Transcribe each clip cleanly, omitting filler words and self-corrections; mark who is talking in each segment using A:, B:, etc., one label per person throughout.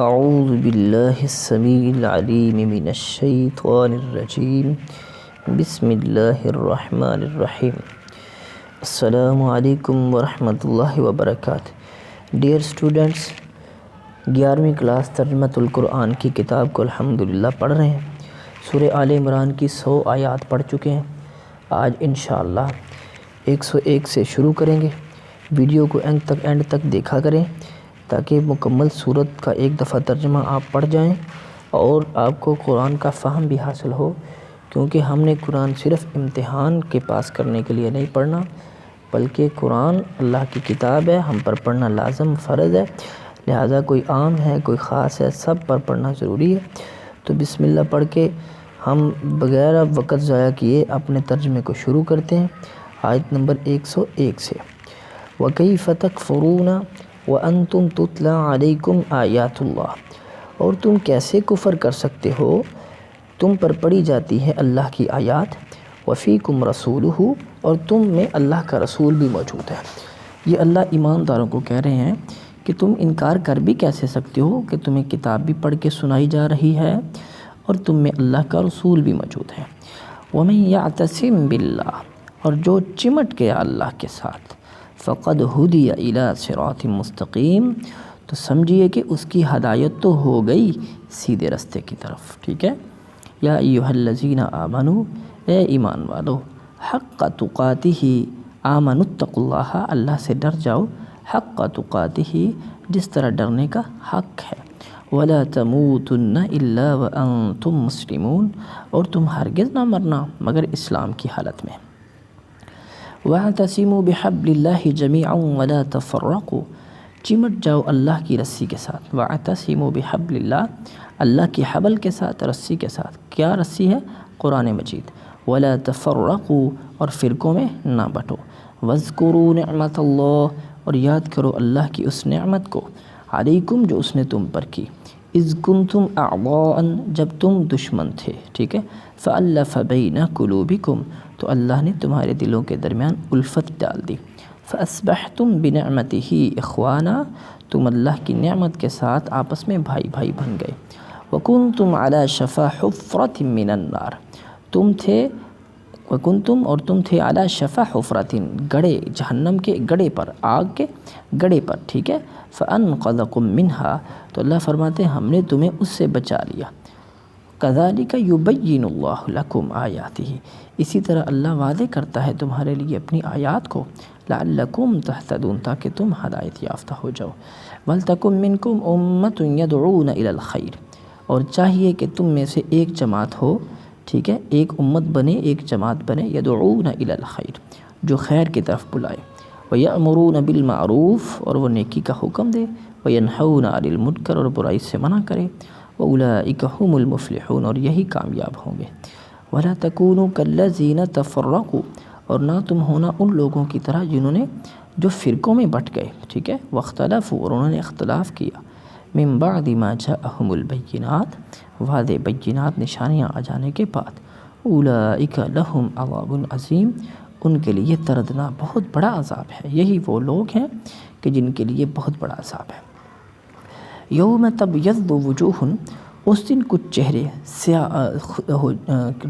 A: اعوذ باللہ السمیع العلیم من الشیطان الرجیم بسم اللہ الرحمن الرحیم السلام علیکم ورحمۃ اللہ وبرکاتہ۔ ڈیئر اسٹوڈنٹس، 11ویں کلاس ترجمۃ القرآن کی کتاب کو الحمدللہ پڑھ رہے ہیں۔ سورہ آل عمران کی 100 آیات پڑھ چکے ہیں۔ آج انشاءاللہ 101 سے شروع کریں گے۔ ویڈیو کو اینڈ تک دیکھا کریں تاکہ مکمل سورت کا ایک دفعہ ترجمہ آپ پڑھ جائیں اور آپ کو قرآن کا فہم بھی حاصل ہو، کیونکہ ہم نے قرآن صرف امتحان کے پاس کرنے کے لیے نہیں پڑھنا، بلکہ قرآن اللہ کی کتاب ہے، ہم پر پڑھنا لازم فرض ہے، لہٰذا کوئی عام ہے کوئی خاص ہے، سب پر پڑھنا ضروری ہے۔ تو بسم اللہ پڑھ کے ہم بغیر وقت ضائع کیے اپنے ترجمے کو شروع کرتے ہیں۔ آیت نمبر 101 سے، وَكَيْفَ تَكْفُرُونَ وَأَنْتُمْ تُتْلَى عَلَيْكُمْ آیَاتُ اللَّهِ، اور تم کیسے کفر کر سکتے ہو، تم پر پڑھی جاتی ہے اللہ کی آیات، وَفِيكُمْ رَسُولُهُ، اور تم میں اللہ کا رسول بھی موجود ہے۔ یہ اللہ ایمانداروں کو کہہ رہے ہیں کہ تم انکار کر بھی کیسے سکتے ہو کہ تمہیں کتاب بھی پڑھ کے سنائی جا رہی ہے اور تم میں اللہ کا رسول بھی موجود ہے۔ وَمَن يَعْتَصِم بِاللَّهِ، اور جو چمٹ گیا اللہ کے ساتھ، فقد ہدی الی صراط مستقیم، تو سمجھیے کہ اس کی ہدایت تو ہو گئی سیدھے رستے کی طرف، ٹھیک ہے۔ یا ایھا الذین آمنوا، اے ایمان والو، حق تقاتہ، آمنوا اتقوا اللہ، اللہ سے ڈر جاؤ، حق تقاتہ، جس طرح ڈرنے کا حق ہے، ولا تموتن الا وانتم مسلمون، اور تم ہرگز نہ مرنا مگر اسلام کی حالت میں۔ وَاعْتَصِمُوا بِحَبْلِ اللَّهِ جَمِيعًا وَلَا تَفَرَّقُوا، چمٹ جاؤ اللہ کی رسی کے ساتھ۔ وَاعْتَصِمُوا بِحَبْلِ اللَّهِ، اللہ کی حبل کے ساتھ، رسی کے ساتھ۔ کیا رسی ہے؟ قرآن مجید۔ وَلَا تَفَرَّقُوا، اور فرقوں میں نہ بٹو۔ وَاذْكُرُوا نِعْمَةَ اللَّهِ، اور یاد کرو اللہ کی اس نعمت کو، علیکم، جو اس نے تم پر کی، اذ کنتم اعضاء، جب تم دشمن تھے، ٹھیک ہے، فألف بین قلوبکم، تو اللہ نے تمہارے دلوں کے درمیان الفت ڈال دی، فاصبحتم بنعمتہ اخوانا، تم اللہ کی نعمت کے ساتھ آپس میں بھائی بھائی بن گئے۔ وکنتم علی شفا حفرۃ من النار، تم تھے، وکنتم، اور تم تھے، علی شفا حفرۃ، گڑھے، جہنم کے گڑھے پر، آگ کے گڑھے پر، ٹھیک ہے، فانقذکم منہا، تو اللہ فرماتے ہیں ہم نے تمہیں اس سے بچا لیا۔ کذالک یبین اللہ لکم آیاتہ، اسی طرح اللہ واضح کرتا ہے تمہارے لیے اپنی آیات کو، لعلکم تہتدون، تاکہ تم ہدایت یافتہ ہو جاؤ۔ ولتکن منکم امۃ یدعون الی الخیر، اور چاہیے کہ تم میں سے ایک جماعت ہو، ٹھیک ہے، ایک امت بنے، ایک جماعت بنے، یدعون الی الخیر، جو خیر کی طرف بلائے، ویأمرون بالمعروف، اور وہ نیکی کا حکم دے، وینہون عن المنکر، اور برائی سے منع کرے، وَأُولَٰئِكَ هُمُ الْمُفْلِحُونَ، اور یہی کامیاب ہوں گے۔ وَلَا تَكُونُوا كَالَّذِينَ تَفَرَّقُوا، اور نہ تم ہونا ان لوگوں کی طرح جنہوں نے جو فرقوں میں بٹ گئے، ٹھیک ہے، وَاخْتَلَفُوا، اور انہوں نے اختلاف کیا، مِن بَعْدِ مَا جَاءَهُمُ الْبَيِّنَاتُ، واضح بینات نشانیاں آ جانے کے بعد، أُولَٰئِكَ لَهُمْ عَذَابٌ عَظِيمٌ، ان کے لیے دردناک بہت بڑا عذاب ہے۔ یہی وہ لوگ ہیں کہ جن کے لیے بہت بڑا عذاب ہے۔ یوم تبیض وجوہ، اس دن کچھ چہرے سیاہ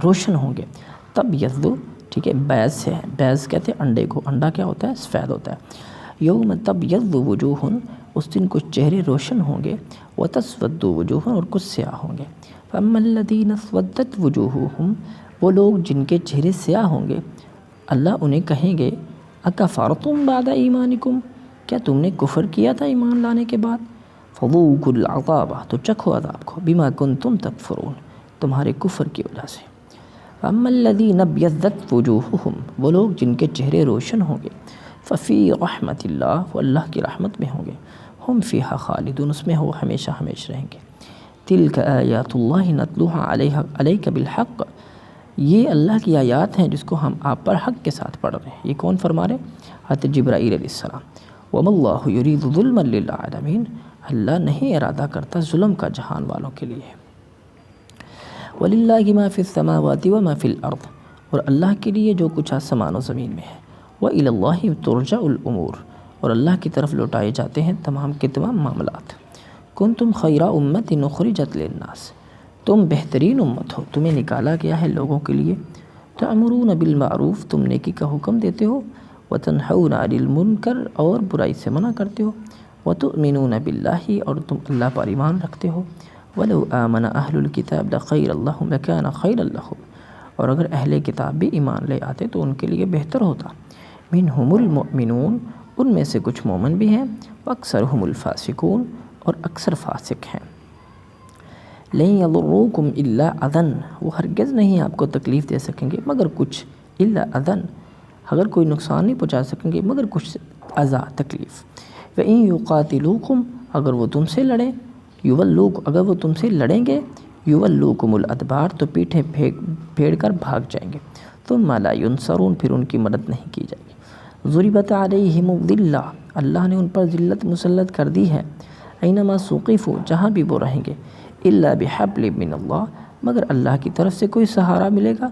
A: روشن ہوں گے، تبیض، ٹھیک ہے، بیض سے ہے، بیض کہتے ہیں انڈے کو، انڈا کیا ہوتا ہے؟ سفید ہوتا ہے۔ یوم تبیض وجوہ، اس دن کچھ چہرے روشن ہوں گے، وتسود وجوہ، اور کچھ سیاہ ہوں گے۔ فاما الذین اسودت وجوہہم، وہ لوگ جن کے چہرے سیاہ ہوں گے، اللہ انہیں کہیں گے، اکفرتم بعد ایمانکم، کیا تم نے کفر کیا تھا ایمان لانے کے بعد؟ فذوقوا العذاب، تو چکھو عذاب کو، بما کنتم تکفرون، تمہارے کفر کی وجہ سے۔ اما الذین ابیضت وجوہہم، وہ لوگ جن کے چہرے روشن ہوں گے، ففی رحمت اللہ، وہ اللہ کی رحمت میں ہوں گے، ہم فیہا خالدون، اس میں وہ ہمیشہ ہمیشہ رہیں گے۔ تلک آیات اللہ نتلوہا علیک بالحق، یہ اللہ کی آیات ہیں جس کو ہم آپ پر حق کے ساتھ پڑھ رہے ہیں۔ یہ کون فرما رہے ہیں؟ حضرت جبرائیل علیہ السلام۔ وما اللہ یرید ظلما للعالمین، اللہ نہیں ارادہ کرتا ظلم کا جہان والوں کے لیے۔ وَلِلَّهِ مَا فِي السَّمَاوَاتِ وَمَا فِي الْأَرْضِ، اور اللہ کے لیے جو کچھ آسمان و زمین میں ہے۔ وَإِلَى اللَّهِ تُرْجَعُ الْأُمُورُ، اور اللہ کی طرف لوٹائے جاتے ہیں تمام کے تمام معاملات۔ کنتم خیر امت اخرجت للناس، تم بہترین امت ہو، تمہیں نکالا گیا ہے لوگوں کے لیے، تأمرون بالمعروف، تم نیکی کا حکم دیتے ہو، وتنہون عن المنکر، اور برائی سے منع کرتے ہو، وتؤمنون باللہ، اور تم اللہ پر ایمان رکھتے ہو، ولو آمن اہل الکتاب لخیر لہم لکان خیر لہم، اور اگر اہل کتاب بھی ایمان لے آتے تو ان کے لیے بہتر ہوتا، منہم المؤمنون، ان میں سے کچھ مومن بھی ہیں، واکثرہم الفاسقون، اور اکثر فاسق ہیں، لن یضروکم الا اذن، وہ ہرگز نہیں آپ کو تکلیف دے سکیں گے مگر کچھ، الا اذن، اگر کوئی نقصان نہیں پہنچا سکیں گے مگر کچھ اذا، تکلیف، وَإِن يُقَاتِلُوكُمْ، اگر وہ تم سے لڑیں، اگر وہ تم سے لڑیں گے، یولوکم الادبار، تو پیٹھیں پھیڑ کر بھاگ جائیں گے، ثم لا ینصرون، پھر ان کی مدد نہیں کی جائے گی، ضربت علیہم الذلہ، اللہ نے ان پر ذلت مسلط کر دی ہے، اینما ثقفوا، جہاں بھی وہ رہیں گے، الا بحبل من اللہ، مگر اللہ کی طرف سے کوئی سہارا ملے گا،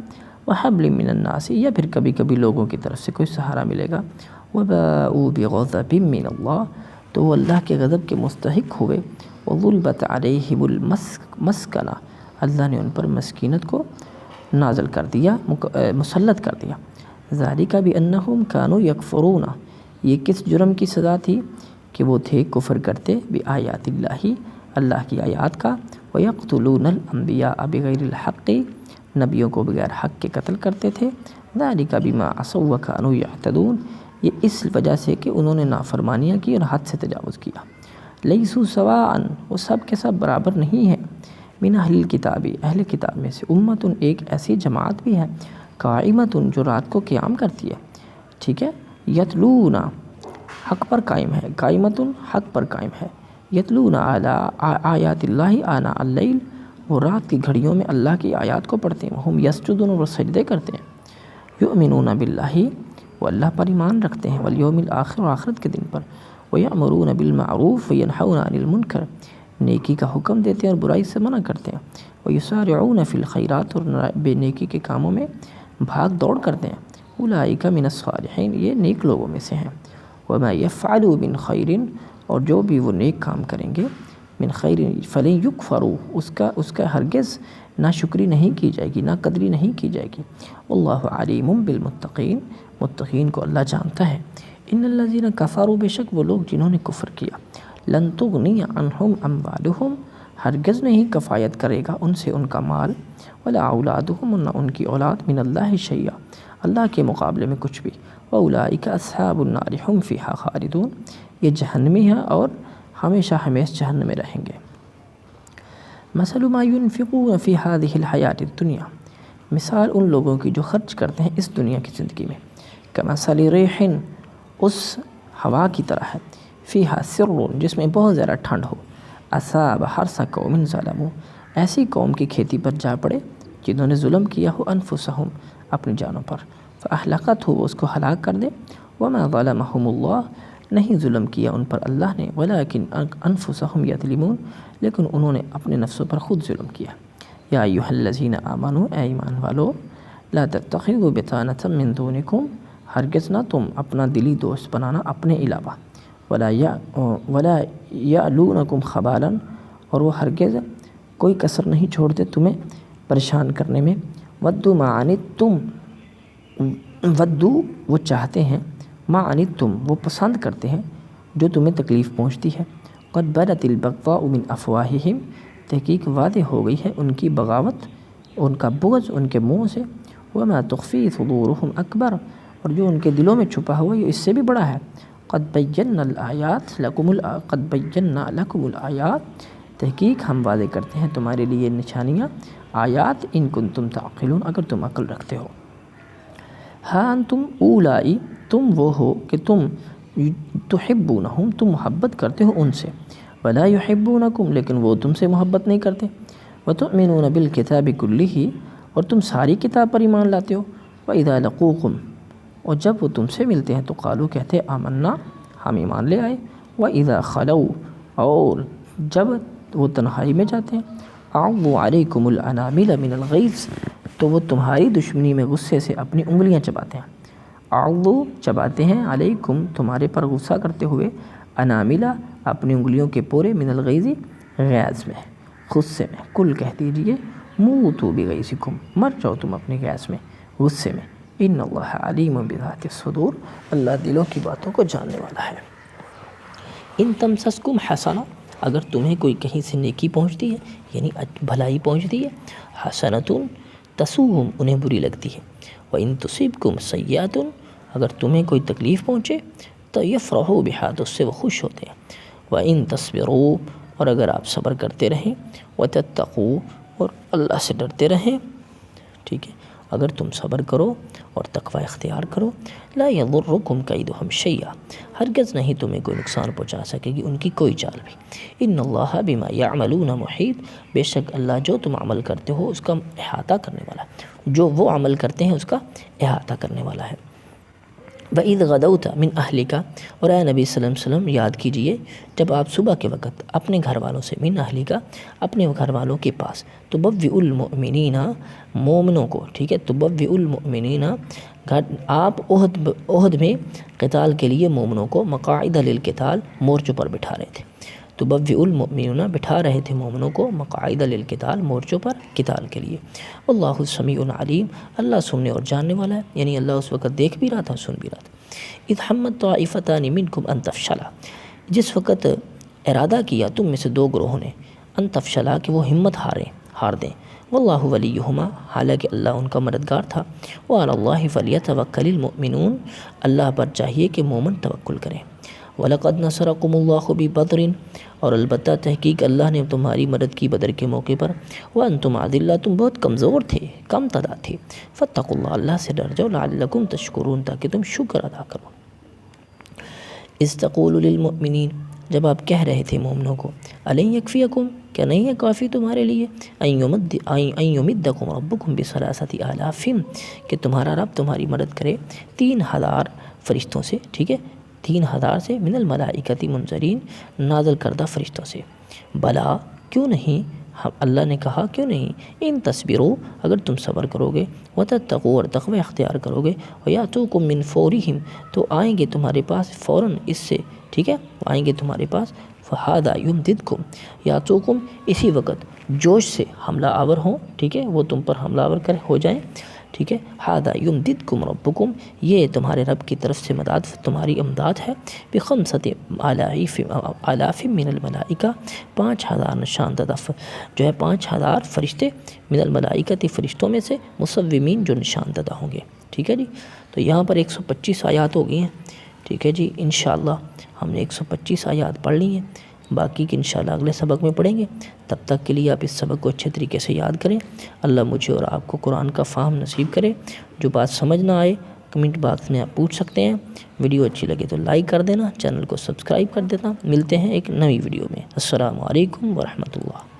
A: وحبل من الناس، یا پھر کبھی کبھی لوگوں کی طرف سے کوئی سہارا ملے گا، وباؤوا بغضب من اللہ، تو وہ اللہ کے غضب کے مستحق ہوئے، وضربت علیہم المسکنہ، اللہ نے ان پر مسکینت کو نازل کر دیا، مسلط کر دیا، ذالک بانہم کانوا یکفرون، یہ کس جرم کی سزا تھی کہ وہ تھے کفر کرتے بآیات اللہ، اللہ کی آیات کا، وَيَقْتُلُونَ الْأَنْبِيَاءَ بِغَيْرِ الْحَقِّ، نبیوں کو بغیر حق کے قتل کرتے تھے، ذَلِكَ بِمَا عَصَوْا وَكَانُوا يَعْتَدُونَ، یہ اس وجہ سے کہ انہوں نے نافرمانیاں کی اور حد سے تجاوز کیا، لَيْسُوا سَوَاءً، وہ سب کے سب برابر نہیں ہیں، مِنْ أَهْلِ الْكِتَابِ، اہل کتاب میں سے، اُمَّةٌ، ایک ایسی جماعت بھی ہے، قَائِمَةٌ، جو رات کو قیام کرتی ہے، ٹھیک ہے، یتلون، حق پر قائم ہے، قائمۃ، حق پر قائم ہے، یتلون علی آیات اللہ آناء اللیل، وہ رات کی گھڑیوں میں اللہ کی آیات کو پڑھتے ہیں، وہم یسجدون، وہ سجدے کرتے ہیں، یؤمنون باللہ، وہ اللہ پر ایمان رکھتے ہیں، والیوم الآخر، اور آخرت کے دن پر، ویأمرون بالمعروف وینہون عن المنکر، نیکی کا حکم دیتے ہیں اور برائی سے منع کرتے ہیں، ویسارعون فی الخیرات، اور بے نیکی کے کاموں میں بھاگ دوڑ کرتے ہیں، اولئک من الصالحین، یہ نیک لوگوں میں سے ہیں، وما یفعلوا من خیر، اور جو بھی وہ نیک کام کریں گے، من خیر فلن یکفروا، اس کا ہرگز ناشکری نہیں کی جائے گی، ناقدری نہیں کی جائے گی، واللہ علیم بالمتقین، متقین کو اللہ جانتا ہے، ان الذین کفروا، بے شک وہ لوگ جنہوں نے کفر کیا، لن تغنی عنہم اموالہم، ہرگز نہیں کفایت کرے گا ان سے ان کا مال، ولا اولادہم، نہ ان کی اولاد، من اللہ شیئا، اللہ کے مقابلے میں کچھ بھی، وَأُولَٰئِكَ أَصْحَابُ النَّارِ هُمْ فِيهَا خَالِدُونَ، یہ جہنمی ہیں اور ہمیشہ ہمیشہ جہنم میں رہیں گے، مثل ما ينفقون في هذه الحیات الدنیا، مثال ان لوگوں کی جو خرچ کرتے ہیں اس دنیا کی زندگی میں، کمثل ریح، اس ہوا کی طرح ہے، فیہا سر، جس میں بہت زیادہ ٹھنڈ ہو، اصاب حرث قوم ظلموا، ایسی قوم کی کھیتی پر جا پڑے جنہوں نے ظلم کیا ہو، انفسہم، اپنی جانوں پر، فاہلقت ہو، وہ اس کو ہلاک کر دے، وما ظلمہم اللہ، نہیں ظلم کیا ان پر اللہ نے، ولیکن انفسہم یظلمون، لیکن انہوں نے اپنے نفسوں پر خود ظلم کیا، یا ایھا الذین آمنوا، اے ایمان والو، لا تتخذوا بطانۃ من دونکم، ہرگز نہ تم اپنا دلی دوست بنانا اپنے علاوہ، ولا یألونکم خبالا، اور وہ ہرگز کوئی کسر نہیں چھوڑتے تمہیں پریشان کرنے میں، ودوا ما عنتم، ودو وہ چاہتے ہیں، ما عنتم وہ پسند کرتے ہیں جو تمہیں تکلیف پہنچتی ہے، قد بدت البغضاء من افواہہم، تحقیق واضح ہو گئی ہے ان کی بغاوت، ان کا بغض ان کے منہ سے، وما تخفی صدورہم اکبر، اور جو ان کے دلوں میں چھپا ہوا یہ اس سے بھی بڑا ہے، قد بینا الآیات لکم الآیات، تحقیق ہم واضح کرتے ہیں تمہارے لیے نشانیاں، آیات، ان کنتم تعقلون، اگر تم عقل رکھتے ہو، ہاں انتم اولائی، تم وہ ہو کہ تم تحبونہم، تم محبت کرتے ہو ان سے، ولا یحبونکم، لیکن وہ تم سے محبت نہیں کرتے، وتؤمنون بالکتاب کلہ، اور تم ساری کتاب پر ایمان لاتے ہو، وَإِذَا لَقُوكُمْ، اور جب وہ تم سے ملتے ہیں تو قالوا کہتے ہیں آمنا، ہم ایمان لے آئے، وَإِذَا خَلَوْا، اور جب وہ تنہائی میں جاتے ہیں، عَضُّوا عَلَيْكُمُ الْأَنَامِلَ مِنَ الْغَيْظِ، تو وہ تمہاری دشمنی میں غصے سے اپنی انگلیاں چباتے ہیں، عَضُّوا چباتے ہیں، علیکم تمہارے پر غصہ کرتے ہوئے، اناملہ اپنی انگلیوں کے پورے، من الغیظ غیظ میں، غصے میں، کل کہہ دیجئے موتوا بغیظکم، مر جاؤ تم اپنے غیظ میں، غصے میں، ان اللہ علیم بذات الصدور، اللہ دلوں کی باتوں کو جاننے والا ہے۔ ان تمسسکم حسنہ، اگر تمہیں کوئی کہیں سے نیکی پہنچتی ہے یعنی بھلائی پہنچتی ہے، حسنۃ تسوہم، انہیں بری لگتی ہے، وان تصبکم سیئۃ، اگر تمہیں کوئی تکلیف پہنچے تو یفرحوا بہا، تو اس سے وہ خوش ہوتے ہیں، وان تصبروا، اور اگر آپ صبر کرتے رہیں، وتتقوا، اور اللہ سے ڈرتے رہیں، ٹھیک ہے، اگر تم صبر کرو اور تقوی اختیار کرو، لا یضرکم کیدہم شیئا، ہرگز نہیں تمہیں کوئی نقصان پہنچا سکے گی ان کی کوئی چال بھی، ان اللہ بما یعملون محیط، بے شک اللہ جو تم عمل کرتے ہو اس کا احاطہ کرنے والا ہے، جو وہ عمل کرتے ہیں اس کا احاطہ کرنے والا ہے۔ وَإِذْ غَدَوْتَ مِنْ أَهْلِكَ، اور اے نبی صلی اللہ علیہ وسلم یاد کیجئے جب آپ صبح کے وقت اپنے گھر والوں سے، من أَهْلِكَ، اپنے گھر والوں کے پاس، تُبَوِّئُ الْمُؤْمِنِينَ، مومنوں کو، ٹھیک ہے، تُبَوِّئُ الْمُؤْمِنِينَ، آپ احد میں قتال کے لیے مومنوں کو، مقاعد للقتال، مورچوں پر بٹھا رہے تھے، تُبَوِّئُ الْمُؤْمِنُونَ، بٹھا رہے تھے مومنوں کو، مقاعد للقتال، مورچوں پر قتال کے لیے، اللہ سمیع علیم، اللہ سننے اور جاننے والا ہے، یعنی اللہ اس وقت دیکھ بھی رہا تھا، سن بھی رہا تھا۔ اذ حمت طائفتان منکم ان تفشلا، جس وقت ارادہ کیا تم میں سے دو گروہوں نے، ان تفشلا، کہ وہ ہمت ہار دیں، واللہ ولیہما، حالانکہ اللہ ان کا مددگار تھا، وعلی اللہ فلیتوکل المؤمنون، اللہ پر چاہیے کہ مومن توکل کریں، وَلَقَدْ نَصَرَكُمُ اللَّهُ بِبَدْرٍ، اور البتہ تحقیق اللہ نے تمہاری مدد کی بدر کے موقع پر، وَأَنْتُمْ أَذِلَّةٌ، تم بہت کمزور تھے، کم تعداد تھے، فَاتَّقُوا اللَّهَ، اللہ سے ڈر جاؤ، لَعَلَّكُمْ تَشْكُرُونَ، تاکہ تم شکر ادا کرو۔ اِذْ تَقُولُ لِلْمُؤْمِنِينَ، جب آپ کہہ رہے تھے مومنوں کو، أَلَنْ يَكْفِيَكُمْ، کیا نہیں ہے کافی تمہارے لیے، أَن يُمِدَّكُمْ رَبُّكُمْ بِثَلَاثَةِ آلَافٍ، کہ تمہارا رب تمہاری مدد کرے 3000 فرشتوں سے، ٹھیک ہے، 3000 سے، من الملائکۃ منزلین، نازل کردہ فرشتوں سے، بلا، کیوں نہیں، اللہ نے کہا کیوں نہیں، ان تصبروا، اگر تم صبر کرو گے، وتتقوا، اور تقوی اختیار کرو گے، ویاتوکم من فورہم، تو آئیں گے تمہارے پاس فوراً اس سے، ٹھیک ہے، آئیں گے تمہارے پاس، فہذا یمددکم، یاتوکم، اسی وقت جوش سے حملہ آور ہوں، ٹھیک ہے، وہ تم پر حملہ آور ہو جائیں، ٹھیک ہے، ھذا یمددکم ربکم، یہ تمہارے رب کی طرف سے مدد، تمہاری امداد ہے، بخمسۃ آلاف من الملائکہ، 5000 نشاندہ جو ہے 5000 فرشتے، من الملائکۃ، فرشتوں میں سے، مصومین، جو نشاندہ ہوں گے، ٹھیک ہے جی۔ تو یہاں پر 125 آیات ہو گئی ہیں، ٹھیک ہے جی، انشاءاللہ ہم نے 125 آیات پڑھ لی ہیں، باقی کی انشاءاللہ اگلے سبق میں پڑھیں گے، تب تک کے لیے آپ اس سبق کو اچھے طریقے سے یاد کریں، اللہ مجھے اور آپ کو قرآن کا فہم نصیب کرے، جو بات سمجھ نہ آئے کمنٹ باکس میں آپ پوچھ سکتے ہیں، ویڈیو اچھی لگے تو لائک کر دینا، چینل کو سبسکرائب کر دینا، ملتے ہیں ایک نئی ویڈیو میں، السلام علیکم ورحمۃ اللہ۔